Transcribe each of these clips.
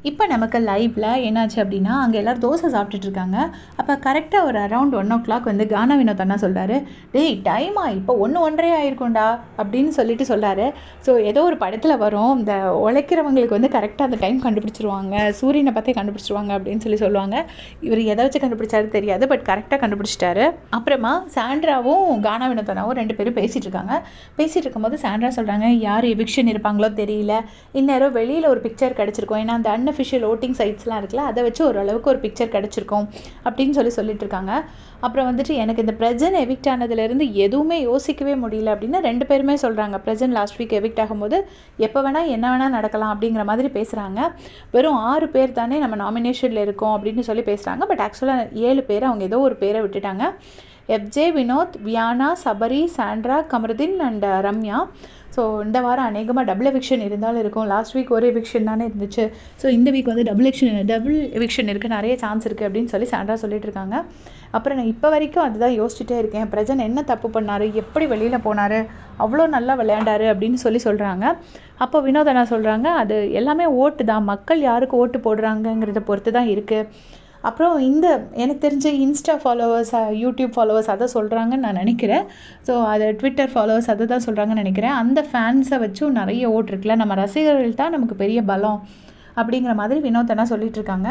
இப்போ நமக்கு லைவ்ல என்னாச்சு அப்படின்னா, அங்கே எல்லோரும் தோசை சாப்பிட்டுட்டு இருக்காங்க. அப்போ கரெக்டாக ஒரு அரவுண்ட் 1:00 வந்து கானா வினோத் அண்ணா சொல்கிறாரு, டேய் டைமா இப்போ 1:30 ஆயிருக்கும்டா அப்படின்னு சொல்லிட்டு சொல்கிறாரு. ஸோ ஏதோ ஒரு படத்தில் வரும், இந்த உழைக்கிறவங்களுக்கு வந்து கரெக்டாக அந்த டைம் கண்டுபிடிச்சிருவாங்க, சூரியனை பார்த்தே கண்டுபிடிச்சிருவாங்க அப்படின்னு சொல்லுவாங்க. இவர் எதை வச்சு கண்டுபிடிச்சாரு தெரியாது, பட் கரெக்டாக கண்டுபிடிச்சிட்டாரு. அப்புறமா சாண்ட்ராவும் கானா வினோத் அண்ணாவும் 2 பேரும் பேசிகிட்டு இருக்காங்க. பேசிகிட்டு இருக்கும்போது சாண்ட்ரா சொல்கிறாங்க, யார் எவிக்ஷன் இருப்பாங்களோ தெரியல, இந்நேரம் வெளியில் ஒரு பிக்சர் கிடச்சிருக்கும், ஏன்னா அந்த அன்அஃபிஷியல் ஓட்டிங் சைட்ஸ்லாம் இருக்குல்ல, அதை வச்சு ஓரளவுக்கு ஒரு பிக்சர் கிடச்சிருக்கும் அப்படின்னு சொல்லிட்டு இருக்காங்க. அப்புறம் வந்துட்டு எனக்கு இந்த பிரஜன் எவிக்ட் ஆனதுலேருந்து எதுவுமே யோசிக்கவே முடியல அப்படின்னு 2 பேருமே சொல்கிறாங்க. பிரஜன் லாஸ்ட் வீக் எவிக்ட் ஆகும்போது எப்போ வேணால் என்ன வேணால் நடக்கலாம் அப்படிங்கிற மாதிரி பேசுகிறாங்க. வெறும் 6 பேர் தானே நம்ம நாமினேஷனில் இருக்கோம் அப்படின்னு சொல்லி பேசுகிறாங்க. பட் ஆக்சுவலாக 7 பேர் அவங்க ஏதோ ஒரு பேரை விட்டுட்டாங்க. FJ, Vinoth, Viyana, Sabari, Sandra, Kamarudeen and Ramya. So இந்த வாரம் அநேகமாக டபுள் எவிக்ஷன் இருந்தாலும் இருக்கும். லாஸ்ட் வீக் ஒரு எவிக்ஷன் தானே இருந்துச்சு. ஸோ இந்த வீக் வந்து டபுள் எவிக்ஷன் இருக்குது, நிறைய சான்ஸ் இருக்குது அப்படின்னு சொல்லி சாண்ட்ரா சொல்லிட்டு இருக்காங்க. அப்புறம் நான் இப்போ வரைக்கும் அதுதான் யோசிச்சுட்டே இருக்கேன், பிரஜன் என்ன தப்பு பண்ணார், எப்படி வெளியில் போனார், அவ்வளோ நல்லா விளையாண்டாரு அப்படின்னு சொல்கிறாங்க. அப்போ வினோத் அண்ணா சொல்கிறாங்க, அது எல்லாமே ஓட்டு தான், மக்கள் யாருக்கு ஓட்டு போடுறாங்கங்கிறத பொறுத்து தான் இருக்குது. அப்புறம் எனக்கு தெரிஞ்ச இன்ஸ்டா ஃபாலோவர்ஸ், யூடியூப் ஃபாலோவர்ஸ் அதை சொல்கிறாங்கன்னு நான் நினைக்கிறேன். ஸோ அது ட்விட்டர் ஃபாலோவர்ஸ் அதை தான் சொல்கிறாங்கன்னு நினைக்கிறேன். அந்த ஃபேன்ஸை வச்சும் நிறைய ஓட்டு இருக்குல்ல, நம்ம ரசிகர்கள் தான் நமக்கு பெரிய பலம் அப்படிங்கிற மாதிரி வினோத் அண்ணா சொல்லிகிட்ருக்காங்க.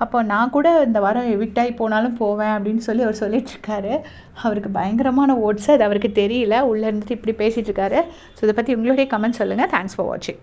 அப்போ நான் கூட இந்த வாரம் எவிக்டாகி போனாலும் போவேன் அப்படின்னு சொல்லி அவர் சொல்லிகிட்ருக்காரு. அவருக்கு பயங்கரமான ஓட்ஸ், அது அவருக்கு தெரியல, உள்ளே இருந்துட்டு இப்படி பேசிகிட்ருக்காரு. ஸோ இதை பற்றி உங்களுடைய கமெண்ட் சொல்லுங்கள். தேங்க்ஸ் ஃபார் வாட்சிங்.